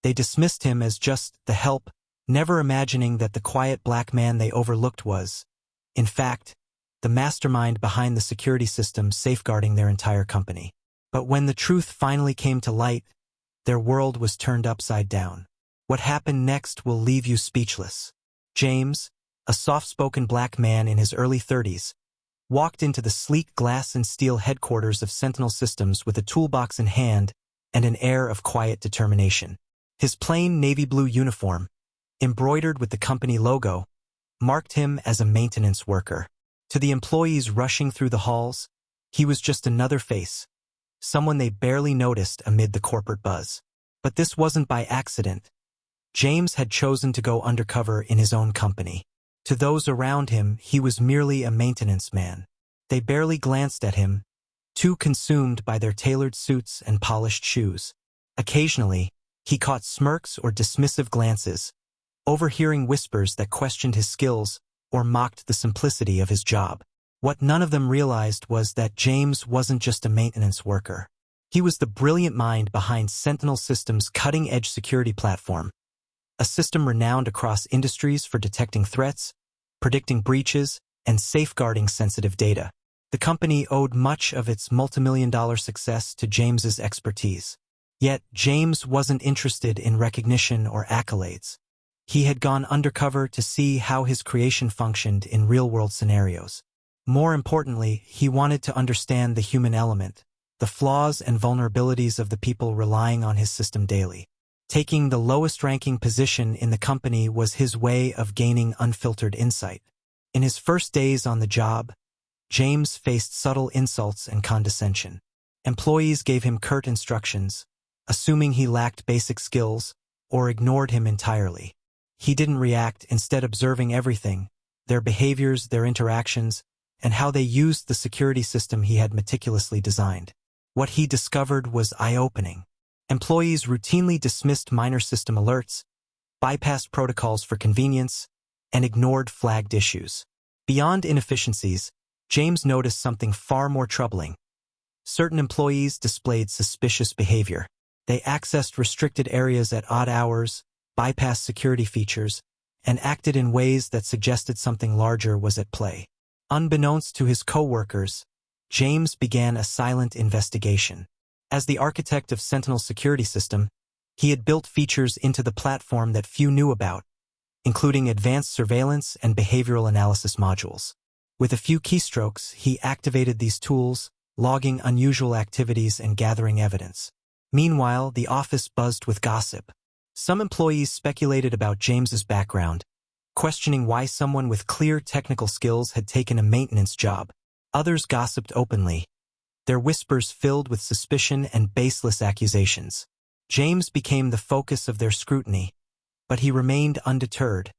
They dismissed him as just the help, never imagining that the quiet black man they overlooked was, in fact, the mastermind behind the security system safeguarding their entire company. But when the truth finally came to light, their world was turned upside down. What happened next will leave you speechless. James, a soft-spoken black man in his early 30s, walked into the sleek glass and steel headquarters of Sentinel Systems with a toolbox in hand and an air of quiet determination. His plain navy blue uniform, embroidered with the company logo, marked him as a maintenance worker. To the employees rushing through the halls, he was just another face, someone they barely noticed amid the corporate buzz. But this wasn't by accident. James had chosen to go undercover in his own company. To those around him, he was merely a maintenance man. They barely glanced at him, too consumed by their tailored suits and polished shoes. Occasionally, he caught smirks or dismissive glances, overhearing whispers that questioned his skills or mocked the simplicity of his job. What none of them realized was that James wasn't just a maintenance worker. He was the brilliant mind behind Sentinel Systems' cutting-edge security platform, a system renowned across industries for detecting threats, predicting breaches, and safeguarding sensitive data. The company owed much of its multimillion-dollar success to James's expertise. Yet, James wasn't interested in recognition or accolades. He had gone undercover to see how his creation functioned in real-world scenarios. More importantly, he wanted to understand the human element, the flaws and vulnerabilities of the people relying on his system daily. Taking the lowest-ranking position in the company was his way of gaining unfiltered insight. In his first days on the job, James faced subtle insults and condescension. Employees gave him curt instructions, assuming he lacked basic skills, or ignored him entirely. He didn't react, instead observing everything, their behaviors, their interactions, and how they used the security system he had meticulously designed. What he discovered was eye-opening. Employees routinely dismissed minor system alerts, bypassed protocols for convenience, and ignored flagged issues. Beyond inefficiencies, James noticed something far more troubling. Certain employees displayed suspicious behavior. They accessed restricted areas at odd hours, bypassed security features, and acted in ways that suggested something larger was at play. Unbeknownst to his co-workers, James began a silent investigation. As the architect of Sentinel's security system, he had built features into the platform that few knew about, including advanced surveillance and behavioral analysis modules. With a few keystrokes, he activated these tools, logging unusual activities and gathering evidence. Meanwhile, the office buzzed with gossip. Some employees speculated about James's background, questioning why someone with clear technical skills had taken a maintenance job. Others gossiped openly, their whispers filled with suspicion and baseless accusations. James became the focus of their scrutiny, but he remained undeterred,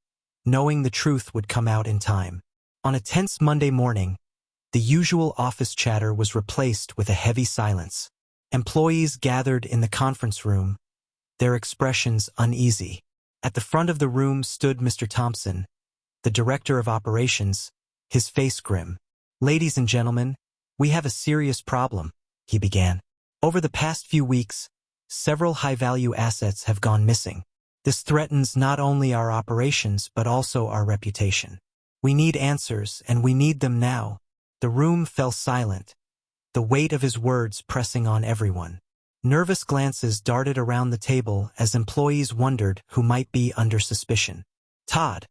knowing the truth would come out in time. On a tense Monday morning, the usual office chatter was replaced with a heavy silence. Employees gathered in the conference room, their expressions uneasy. At the front of the room stood Mr. Thompson, the director of operations, his face grim. "Ladies and gentlemen, we have a serious problem," he began. "Over the past few weeks, several high-value assets have gone missing. This threatens not only our operations but also our reputation. We need answers, and we need them now." The room fell silent, the weight of his words pressing on everyone. Nervous glances darted around the table as employees wondered who might be under suspicion. Todd,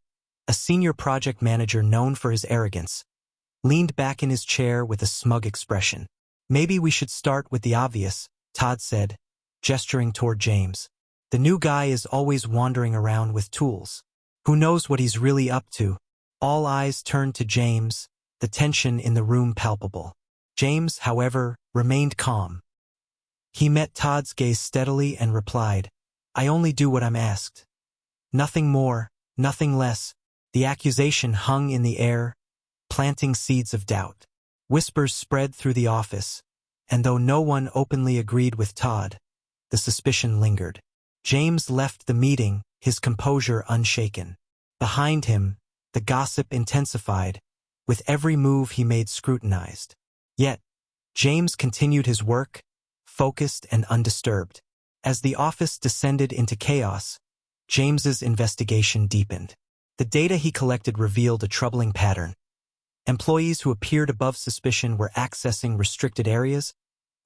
a senior project manager known for his arrogance, leaned back in his chair with a smug expression. "Maybe we should start with the obvious," Todd said, gesturing toward James. "The new guy is always wandering around with tools. Who knows what he's really up to?" All eyes turned to James, the tension in the room palpable. James, however, remained calm. He met Todd's gaze steadily and replied, "I only do what I'm asked. Nothing more, nothing less." The accusation hung in the air, planting seeds of doubt. Whispers spread through the office, and though no one openly agreed with Todd, the suspicion lingered. James left the meeting, his composure unshaken. Behind him, the gossip intensified, with every move he made scrutinized. Yet, James continued his work, focused and undisturbed. As the office descended into chaos, James's investigation deepened. The data he collected revealed a troubling pattern. Employees who appeared above suspicion were accessing restricted areas,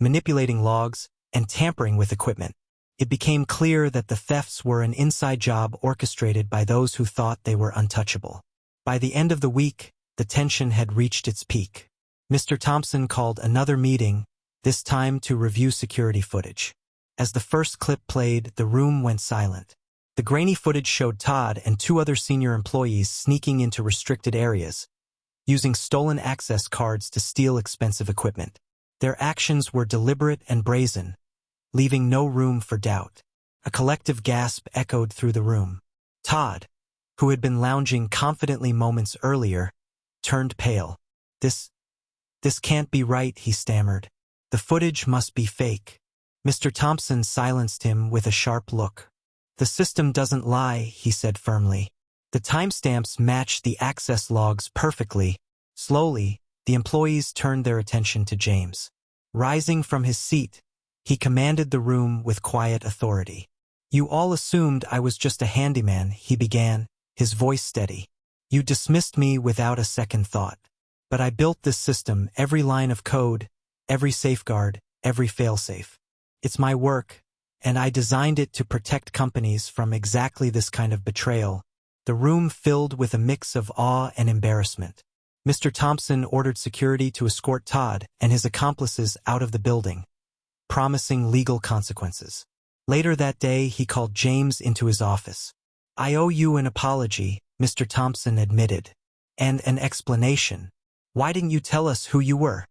manipulating logs, and tampering with equipment. It became clear that the thefts were an inside job orchestrated by those who thought they were untouchable. By the end of the week, the tension had reached its peak. Mr. Thompson called another meeting, this time to review security footage. As the first clip played, the room went silent. The grainy footage showed Todd and two other senior employees sneaking into restricted areas, using stolen access cards to steal expensive equipment. Their actions were deliberate and brazen, leaving no room for doubt. A collective gasp echoed through the room. Todd, who had been lounging confidently moments earlier, turned pale. This can't be right, he stammered. The footage must be fake. Mr. Thompson silenced him with a sharp look. The system doesn't lie, he said firmly. The timestamps matched the access logs perfectly. Slowly, the employees turned their attention to James. Rising from his seat, he commanded the room with quiet authority. You all assumed I was just a handyman, he began, his voice steady. You dismissed me without a second thought. But I built this system, every line of code, every safeguard, every failsafe. It's my work, and I designed it to protect companies from exactly this kind of betrayal. The room filled with a mix of awe and embarrassment. Mr. Thompson ordered security to escort Todd and his accomplices out of the building, promising legal consequences. Later that day, he called James into his office. I owe you an apology, Mr. Thompson admitted, and an explanation. Why didn't you tell us who you were?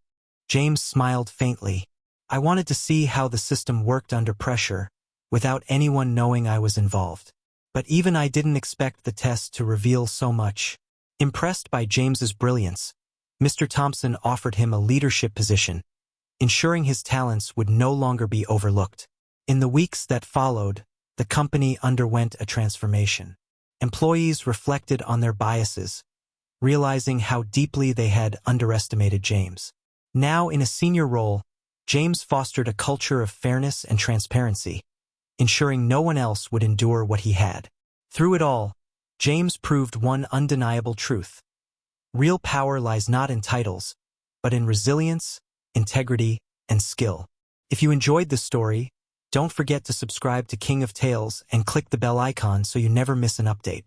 James smiled faintly. I wanted to see how the system worked under pressure, without anyone knowing I was involved. But even I didn't expect the test to reveal so much. Impressed by James's brilliance, Mr. Thompson offered him a leadership position, ensuring his talents would no longer be overlooked. In the weeks that followed, the company underwent a transformation. Employees reflected on their biases, realizing how deeply they had underestimated James. Now in a senior role, James fostered a culture of fairness and transparency, ensuring no one else would endure what he had. Through it all, James proved one undeniable truth. Real power lies not in titles, but in resilience, integrity, and skill. If you enjoyed this story, don't forget to subscribe to King of Tales and click the bell icon so you never miss an update.